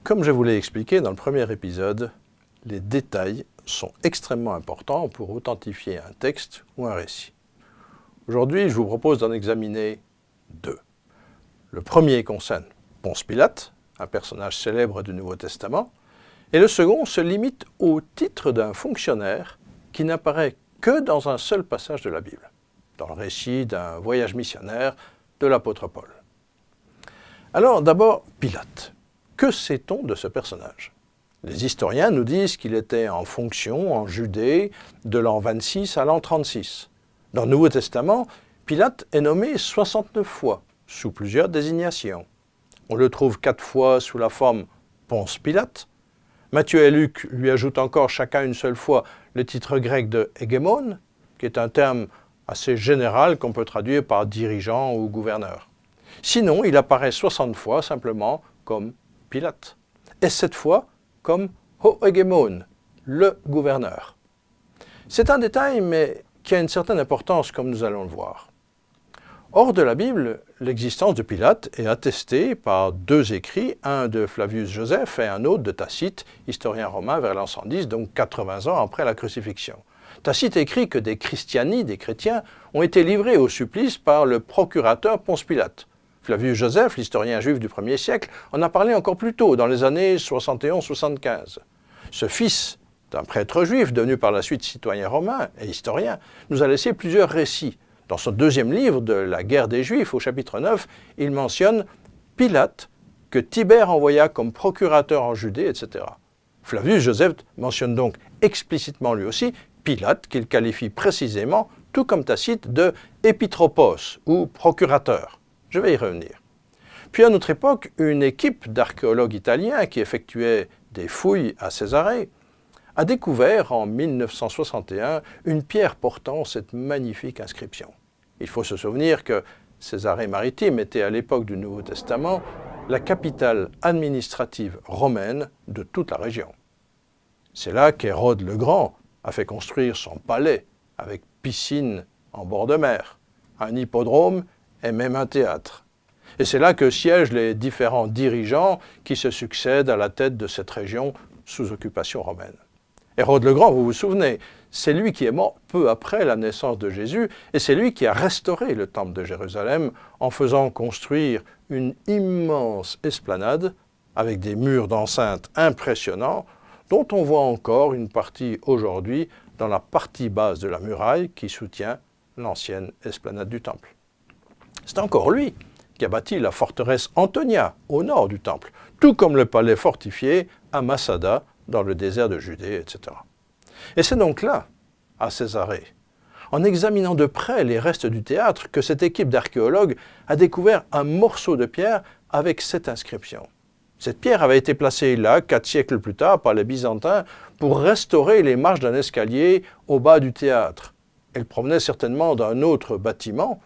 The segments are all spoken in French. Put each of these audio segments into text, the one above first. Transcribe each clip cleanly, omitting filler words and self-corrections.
Comme je vous l'ai expliqué dans le premier épisode, les détails sont extrêmement importants pour authentifier un texte ou un récit. Aujourd'hui, je vous propose d'en examiner deux. Le premier concerne Ponce Pilate, un personnage célèbre du Nouveau Testament, et le second se limite au titre d'un fonctionnaire qui n'apparaît que dans un seul passage de la Bible, dans le récit d'un voyage missionnaire de l'apôtre Paul. Alors d'abord, Pilate. Que sait-on de ce personnage? Les historiens nous disent qu'il était en fonction en Judée de l'an 26 à l'an 36. Dans le Nouveau Testament, Pilate est nommé 69 fois, sous plusieurs désignations. On le trouve 4 fois sous la forme Ponce Pilate. Matthieu et Luc lui ajoutent encore chacun une seule fois le titre grec de hégémon, qui est un terme assez général qu'on peut traduire par dirigeant ou gouverneur. Sinon, il apparaît 60 fois simplement comme Pilate, et 7 fois comme ho hégémon, le gouverneur. C'est un détail, mais qui a une certaine importance, comme nous allons le voir. Hors de la Bible, l'existence de Pilate est attestée par 2 écrits, un de Flavius Joseph et un autre de Tacite, historien romain vers l'an 110, donc 80 ans après la crucifixion. Tacite écrit que des christiani, des chrétiens, ont été livrés au supplice par le procurateur Ponce Pilate. Flavius Joseph, l'historien juif du 1er siècle, en a parlé encore plus tôt, dans les années 71-75. Ce fils d'un prêtre juif, devenu par la suite citoyen romain et historien, nous a laissé plusieurs récits. Dans son 2e livre de la guerre des Juifs, au chapitre 9, il mentionne Pilate, que Tibère envoya comme procurateur en Judée, etc. Flavius Joseph mentionne donc explicitement lui aussi Pilate, qu'il qualifie précisément, tout comme Tacite, de épitropos ou procurateur. Je vais y revenir. Puis à notre époque, une équipe d'archéologues italiens qui effectuait des fouilles à Césarée a découvert en 1961 une pierre portant cette magnifique inscription. Il faut se souvenir que Césarée-Maritime était à l'époque du Nouveau Testament la capitale administrative romaine de toute la région. C'est là qu'Hérode le Grand a fait construire son palais avec piscine en bord de mer, un hippodrome et même un théâtre. Et c'est là que siègent les différents dirigeants qui se succèdent à la tête de cette région sous occupation romaine. Hérode le Grand, vous vous souvenez, c'est lui qui est mort peu après la naissance de Jésus et c'est lui qui a restauré le temple de Jérusalem en faisant construire une immense esplanade avec des murs d'enceinte impressionnants dont on voit encore une partie aujourd'hui dans la partie basse de la muraille qui soutient l'ancienne esplanade du temple. C'est encore lui qui a bâti la forteresse Antonia au nord du temple, tout comme le palais fortifié à Massada dans le désert de Judée, etc. Et c'est donc là, à Césarée, en examinant de près les restes du théâtre, que cette équipe d'archéologues a découvert un morceau de pierre avec cette inscription. Cette pierre avait été placée là 4 siècles plus tard par les Byzantins pour restaurer les marches d'un escalier au bas du théâtre. Elle provenait certainement d'un autre bâtiment,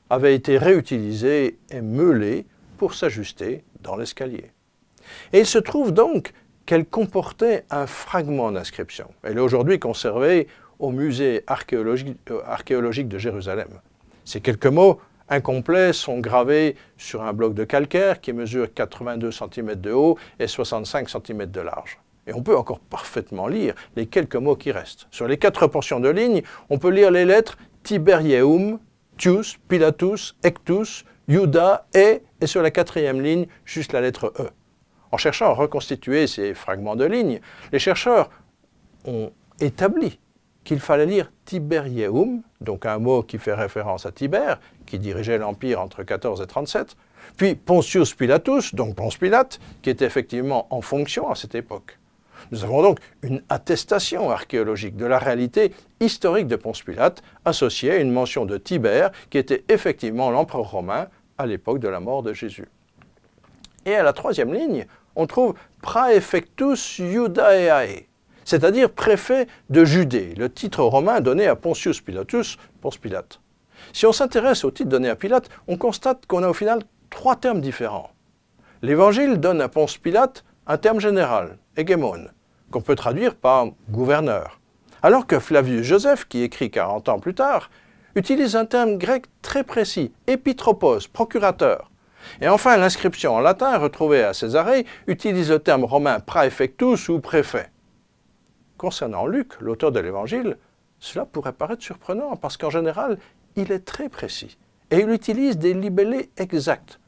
avait été réutilisée et meulée pour s'ajuster dans l'escalier. Et il se trouve donc qu'elle comportait un fragment d'inscription. Elle est aujourd'hui conservée au musée archéologique de Jérusalem. Ces quelques mots incomplets sont gravés sur un bloc de calcaire qui mesure 82 cm de haut et 65 cm de large. Et on peut encore parfaitement lire les quelques mots qui restent. Sur les 4 portions de ligne, on peut lire les lettres Tiberieum, Tius, Pilatus, Ectus, Iuda, et sur la 4e ligne, juste la lettre E. En cherchant à reconstituer ces fragments de ligne, les chercheurs ont établi qu'il fallait lire Tiberieum, donc un mot qui fait référence à Tibère, qui dirigeait l'Empire entre 14 et 37, puis Pontius Pilatus, donc Ponce Pilate, qui était effectivement en fonction à cette époque. Nous avons donc une attestation archéologique de la réalité historique de Ponce Pilate, associée à une mention de Tibère, qui était effectivement l'empereur romain à l'époque de la mort de Jésus. Et à la 3e ligne, on trouve Praefectus Iudaeae, c'est-à-dire préfet de Judée, le titre romain donné à Pontius Pilatus, Ponce Pilate. Si on s'intéresse au titre donné à Pilate, on constate qu'on a au final 3 termes différents. L'Évangile donne à Ponce Pilate un terme général, hégémon, qu'on peut traduire par gouverneur, alors que Flavius Joseph, qui écrit 40 ans plus tard, utilise un terme grec très précis, épitropos, procurateur. Et enfin, l'inscription en latin retrouvée à Césarée utilise le terme romain praefectus ou préfet. Concernant Luc, l'auteur de l'Évangile, cela pourrait paraître surprenant parce qu'en général, il est très précis et il utilise des libellés exacts.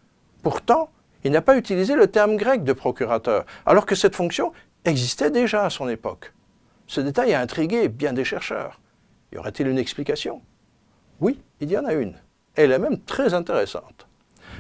Pourtant, il n'a pas utilisé le terme grec de procurateur, alors que cette fonction existait déjà à son époque. Ce détail a intrigué bien des chercheurs. Y aurait-il une explication? Oui, il y en a une. Elle est même très intéressante.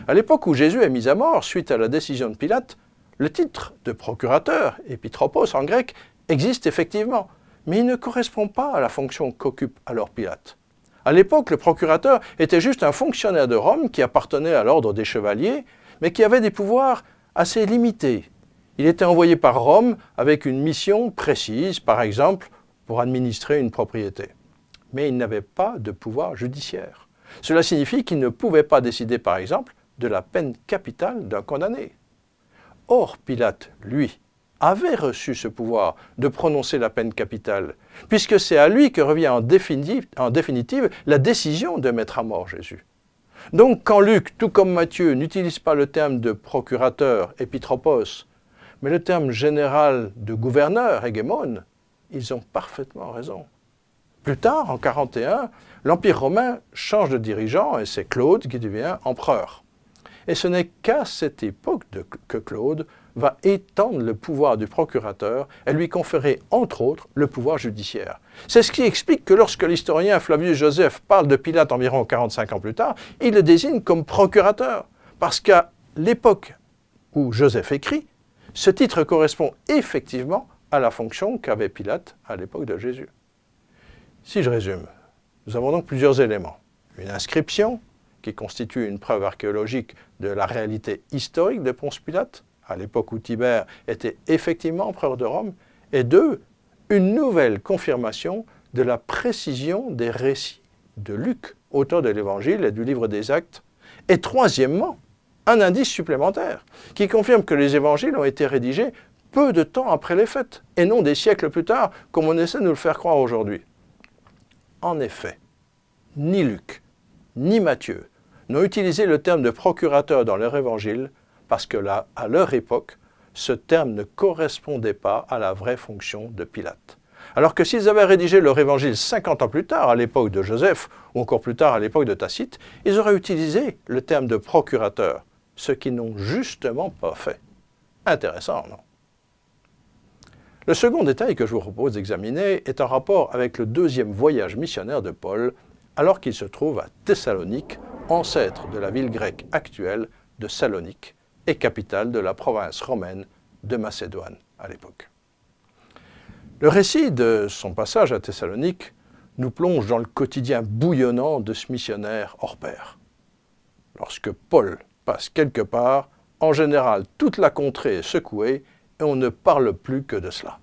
À l'époque où Jésus est mis à mort suite à la décision de Pilate, le titre de procurateur, épitropos en grec, existe effectivement, mais il ne correspond pas à la fonction qu'occupe alors Pilate. À l'époque, le procurateur était juste un fonctionnaire de Rome qui appartenait à l'ordre des chevaliers, mais qui avait des pouvoirs assez limités. Il était envoyé par Rome avec une mission précise, par exemple, pour administrer une propriété. Mais il n'avait pas de pouvoir judiciaire. Cela signifie qu'il ne pouvait pas décider, par exemple, de la peine capitale d'un condamné. Or, Pilate, lui, avait reçu ce pouvoir de prononcer la peine capitale, puisque c'est à lui que revient en définitive la décision de mettre à mort Jésus. Donc quand Luc, tout comme Matthieu, n'utilise pas le terme de procurateur, épitropos, mais le terme général de gouverneur, hégémone, ils ont parfaitement raison. Plus tard, en 41, l'Empire romain change de dirigeant et c'est Claude qui devient empereur. Et ce n'est qu'à cette époque que Claude va étendre le pouvoir du procurateur et lui conférer, entre autres, le pouvoir judiciaire. C'est ce qui explique que lorsque l'historien Flavius Joseph parle de Pilate environ 45 ans plus tard, il le désigne comme procurateur, parce qu'à l'époque où Joseph écrit, ce titre correspond effectivement à la fonction qu'avait Pilate à l'époque de Jésus. Si je résume, nous avons donc plusieurs éléments. Une inscription, qui constitue une preuve archéologique de la réalité historique de Ponce Pilate, à l'époque où Tibère était effectivement empereur de Rome, et deux, une nouvelle confirmation de la précision des récits de Luc, auteur de l'Évangile et du livre des Actes, et troisièmement, un indice supplémentaire qui confirme que les évangiles ont été rédigés peu de temps après les fêtes, et non des siècles plus tard, comme on essaie de nous le faire croire aujourd'hui. En effet, ni Luc, ni Matthieu n'ont utilisé le terme de procurateur dans leur évangile parce que là, à leur époque, ce terme ne correspondait pas à la vraie fonction de Pilate. Alors que s'ils avaient rédigé leur évangile 50 ans plus tard, à l'époque de Joseph, ou encore plus tard à l'époque de Tacite, ils auraient utilisé le terme de procurateur, ce qu'ils n'ont justement pas fait. Intéressant, non? Le second détail que je vous propose d'examiner est en rapport avec le deuxième voyage missionnaire de Paul, alors qu'il se trouve à Thessalonique, ancêtre de la ville grecque actuelle de Salonique et capitale de la province romaine de Macédoine à l'époque. Le récit de son passage à Thessalonique nous plonge dans le quotidien bouillonnant de ce missionnaire hors pair. Lorsque Paul passe quelque part, en général toute la contrée est secouée et on ne parle plus que de cela.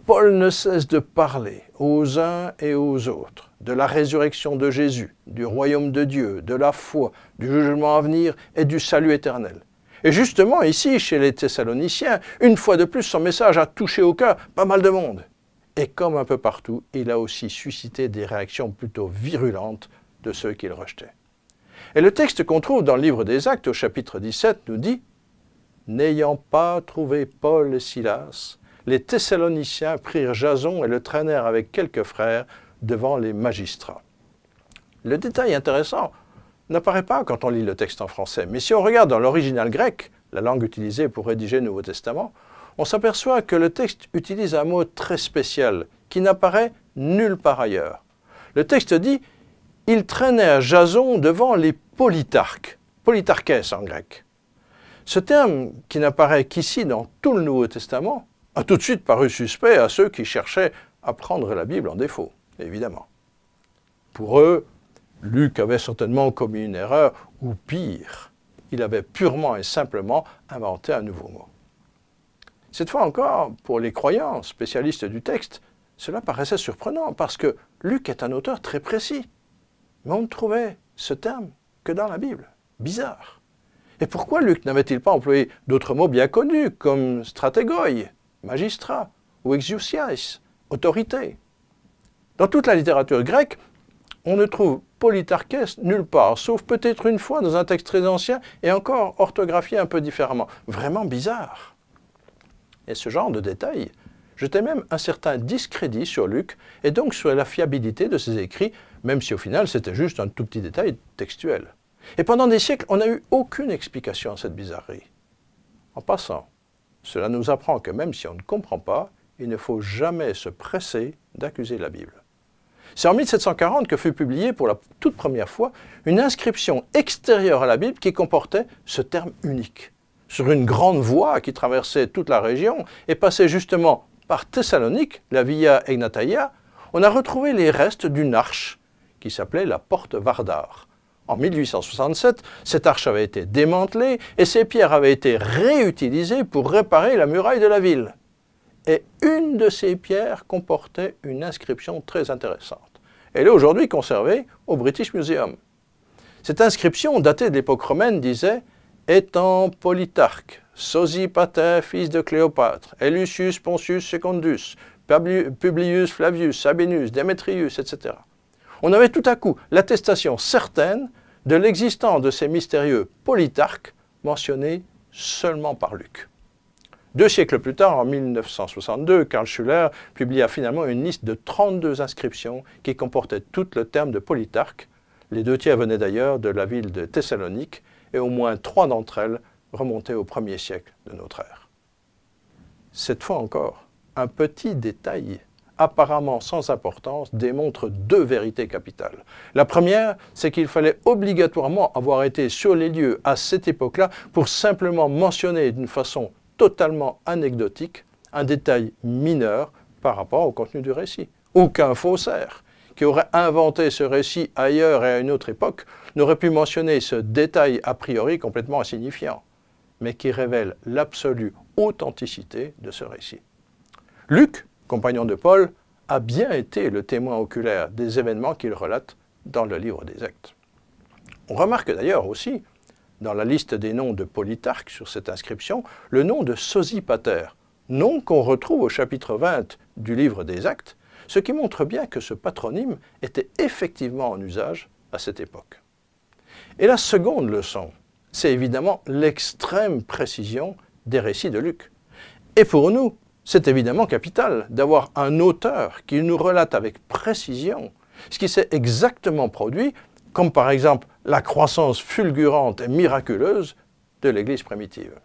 Paul ne cesse de parler aux uns et aux autres de la résurrection de Jésus, du royaume de Dieu, de la foi, du jugement à venir et du salut éternel. Et justement, ici, chez les Thessaloniciens, une fois de plus, son message a touché au cœur pas mal de monde. Et comme un peu partout, il a aussi suscité des réactions plutôt virulentes de ceux qui le rejetaient. Et le texte qu'on trouve dans le livre des Actes, au chapitre 17, nous dit « N'ayant pas trouvé Paul et Silas, les Thessaloniciens prirent Jason et le traînèrent avec quelques frères devant les magistrats. » Le détail intéressant n'apparaît pas quand on lit le texte en français, mais si on regarde dans l'original grec, la langue utilisée pour rédiger le Nouveau Testament, on s'aperçoit que le texte utilise un mot très spécial qui n'apparaît nulle part ailleurs. Le texte dit « Ils traînèrent Jason devant les politarques », politarkès en grec. Ce terme, qui n'apparaît qu'ici dans tout le Nouveau Testament, a tout de suite paru suspect à ceux qui cherchaient à prendre la Bible en défaut, évidemment. Pour eux, Luc avait certainement commis une erreur, ou pire, il avait purement et simplement inventé un nouveau mot. Cette fois encore, pour les croyants spécialistes du texte, cela paraissait surprenant parce que Luc est un auteur très précis. Mais on ne trouvait ce terme que dans la Bible. Bizarre. Et pourquoi Luc n'avait-il pas employé d'autres mots bien connus comme stratégoi, magistrat ou exousias, autorité? Dans toute la littérature grecque, on ne trouve Polytarchès nulle part, sauf peut-être une fois dans un texte très ancien et encore orthographié un peu différemment. Vraiment bizarre. Et ce genre de détails jetait même un certain discrédit sur Luc et donc sur la fiabilité de ses écrits, même si au final c'était juste un tout petit détail textuel. Et pendant des siècles, on n'a eu aucune explication à cette bizarrerie. En passant, cela nous apprend que même si on ne comprend pas, il ne faut jamais se presser d'accuser la Bible. C'est en 1740 que fut publiée pour la toute première fois une inscription extérieure à la Bible qui comportait ce terme unique. Sur une grande voie qui traversait toute la région et passait justement par Thessalonique, la Via Egnataia, on a retrouvé les restes d'une arche qui s'appelait la Porte Vardar. En 1867, cette arche avait été démantelée et ses pierres avaient été réutilisées pour réparer la muraille de la ville. Et une de ces pierres comportait une inscription très intéressante. Elle est aujourd'hui conservée au British Museum. Cette inscription, datée de l'époque romaine, disait « Étant Polytarque, Sosipater, fils de Cléopâtre, et Lucius Pontius Secundus, Publius Flavius, Sabinus, Démétrius, etc. » On avait tout à coup l'attestation certaine de l'existence de ces mystérieux Polytarques mentionnés seulement par Luc. 2 siècles plus tard, en 1962, Karl Schuller publia finalement une liste de 32 inscriptions qui comportaient tout le terme de Polytarque. Les 2 tiers venaient d'ailleurs de la ville de Thessalonique et au moins 3 d'entre elles remontaient au 1er siècle de notre ère. Cette fois encore, un petit détail apparemment sans importance démontre 2 vérités capitales. La première, c'est qu'il fallait obligatoirement avoir été sur les lieux à cette époque-là pour simplement mentionner d'une façon totalement anecdotique, un détail mineur par rapport au contenu du récit. Aucun faussaire qui aurait inventé ce récit ailleurs et à une autre époque n'aurait pu mentionner ce détail a priori complètement insignifiant, mais qui révèle l'absolue authenticité de ce récit. Luc, compagnon de Paul, a bien été le témoin oculaire des événements qu'il relate dans le livre des Actes. On remarque d'ailleurs aussi dans la liste des noms de Polytarque sur cette inscription, le nom de Sosipater, nom qu'on retrouve au chapitre 20 du livre des Actes, ce qui montre bien que ce patronyme était effectivement en usage à cette époque. Et la seconde leçon, c'est évidemment l'extrême précision des récits de Luc. Et pour nous, c'est évidemment capital d'avoir un auteur qui nous relate avec précision ce qui s'est exactement produit, comme par exemple la croissance fulgurante et miraculeuse de l'Église primitive.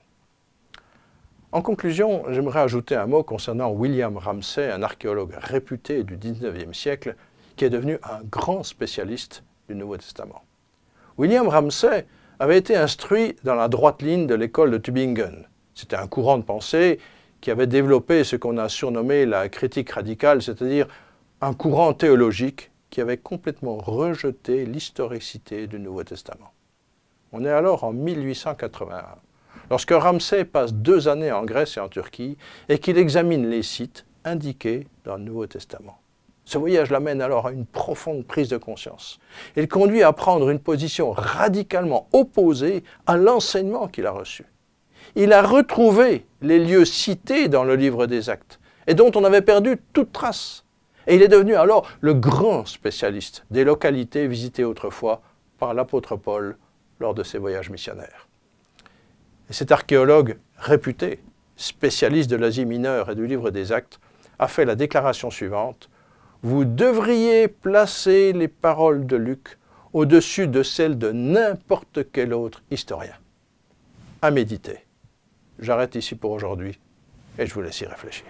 En conclusion, j'aimerais ajouter un mot concernant William Ramsay, un archéologue réputé du XIXe siècle, qui est devenu un grand spécialiste du Nouveau Testament. William Ramsay avait été instruit dans la droite ligne de l'école de Tübingen. C'était un courant de pensée qui avait développé ce qu'on a surnommé la critique radicale, c'est-à-dire un courant théologique qui avait complètement rejeté l'historicité du Nouveau Testament. On est alors en 1881, lorsque Ramsay passe 2 années en Grèce et en Turquie et qu'il examine les sites indiqués dans le Nouveau Testament. Ce voyage l'amène alors à une profonde prise de conscience. Il conduit à prendre une position radicalement opposée à l'enseignement qu'il a reçu. Il a retrouvé les lieux cités dans le livre des Actes et dont on avait perdu toute trace. Et il est devenu alors le grand spécialiste des localités visitées autrefois par l'apôtre Paul lors de ses voyages missionnaires. Et cet archéologue réputé, spécialiste de l'Asie mineure et du livre des Actes, a fait la déclaration suivante : « Vous devriez placer les paroles de Luc au-dessus de celles de n'importe quel autre historien. » À méditer. J'arrête ici pour aujourd'hui et je vous laisse y réfléchir.